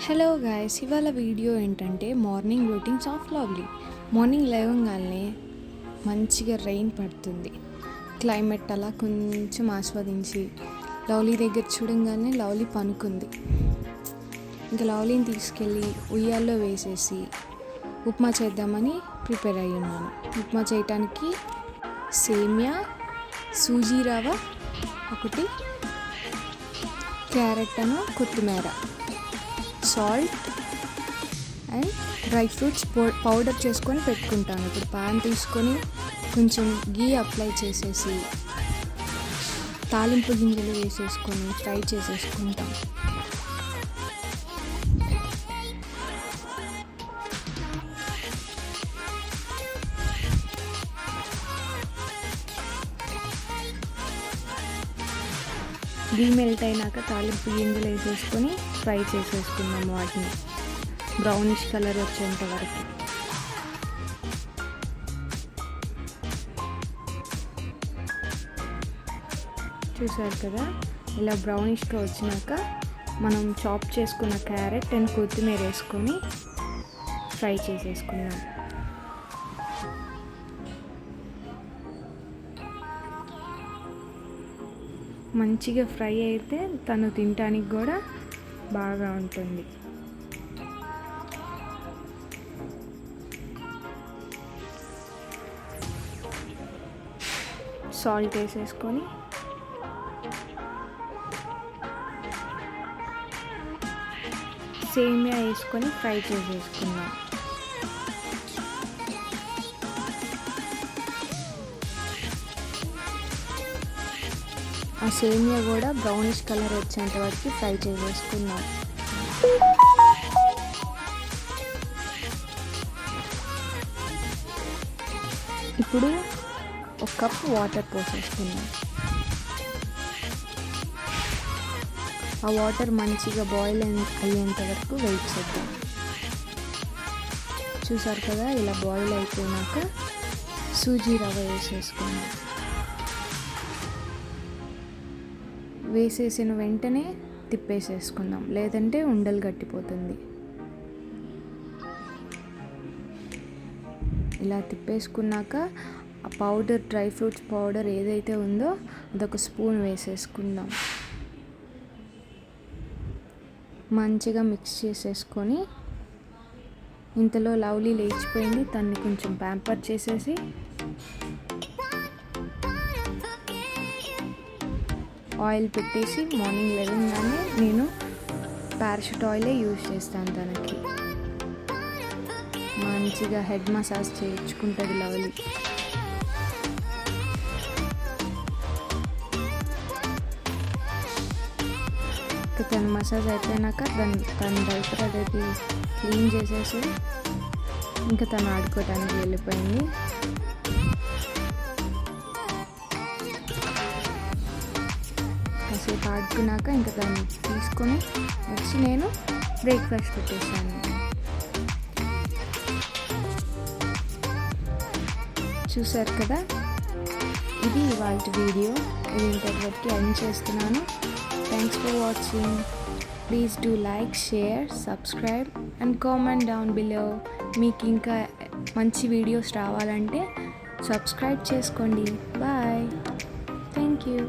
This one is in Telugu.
హలో గాయ్స్, ఇవాళ వీడియో ఏంటంటే morning routines of lovely. Morning లేవగానే మంచిగా రెయిన్ పడుతుంది. క్లైమేట్ అలా కొంచెం ఆస్వాదించి లవ్లీ దగ్గర చూడంగానే లవ్లీ పనుకుంది. ఇంకా లవ్లీని తీసుకెళ్ళి ఉయ్యాల్లో వేసేసి ఉప్మా చేద్దామని ప్రిపేర్ అయ్యి ఉన్నాను. ఉప్మా చేయటానికి సేమియా, సూజీ రవ్వ ఒకటి, క్యారెట్ కొత్తిమీర, salt and dry fruits powder చేసుకొని పెట్టుకుంటాను. ఇప్పుడు పాన్ తీసుకొని కొంచెం గీ అప్లై చేసేసి తాలింపు గింజలు వేసేసుకొని ఫ్రై చేసేసుకుంటాం. గీ మెల్ట్ అయినాక తాలింపు గింజలు వేసేసుకొని ఫ్రై చేసేసుకున్నాం. వాటిని బ్రౌనిష్ కలర్ వచ్చేంత వరకు. చూసారు కదా, ఇలా బ్రౌనిష్గా వచ్చినాక మనం చాప్ చేసుకున్న క్యారెట్ అండ్ కొత్తిమీర వేసుకొని ఫ్రై చేసేసుకున్నాం. మంచిగా ఫ్రై అయితే తను తినడానికి కూడా బాగా ఉంటుంది. సాల్ట్ వేసేసుకొని సేమియా వేసుకొని ఫ్రై చేసేసుకున్నాం. ఆ సేమియా కూడా బ్రౌనిష్ కలర్ వచ్చేంత వరకు ఫ్రై చేసేసుకున్నాం. ఇప్పుడు ఒక కప్ వాటర్ పోసేసుకున్నాం. ఆ వాటర్ మంచిగా బాయిల్ అయ్యేంత వరకు వెయిట్ చేద్దాం. చూసారు కదా, ఇలా బాయిల్ అయిపోయినాక సూజీ రవ్వ వేసేసుకున్నాం. వేసేసిన వెంటనే తిప్పేసేసుకుందాం, లేదంటే ఉండలు గట్టిపోతుంది. ఇలా తిప్పేసుకున్నాక ఆ పౌడర్, డ్రై ఫ్రూట్స్ పౌడర్ ఏదైతే ఉందో అదొక స్పూన్ వేసేసుకుందాం. మంచిగా మిక్స్ చేసేసుకొని ఇంతలో లవ్లీ లేచిపోయింది. తన్ని కొంచెం ప్యాంపర్ చేసేసి ఆయిల్ పెట్టేసి మార్నింగ్ లేవగానే నేను పారాషూట్ ఆయిలే యూజ్ చేస్తాను. తనకి మంచిగా హెడ్ మసాజ్ చేయించుకుంటుంది లవ్లీ. తన మసాజ్ అయిపోయినాక తన డైపర్ అదైతే క్లీన్ చేసేసి ఇంకా తను ఆడుకోవడానికి వెళ్ళిపోయింది. కాసేపు ఆడుకున్నాక ఇంకా దాన్ని తీసుకొని వచ్చి నేను బ్రేక్ఫాస్ట్ పెట్టేసాను. చూసారు కదా, ఇది ఇవాళ వీడియో. ఇది ఇంతవరకు ఎండ్ చేస్తున్నాను. Thanks for watching. Please do like, share, subscribe and comment down below. మీకు ఇంకా మంచి వీడియోస్ రావాలంటే సబ్స్క్రైబ్ చేసుకోండి. బాయ్. Thank you.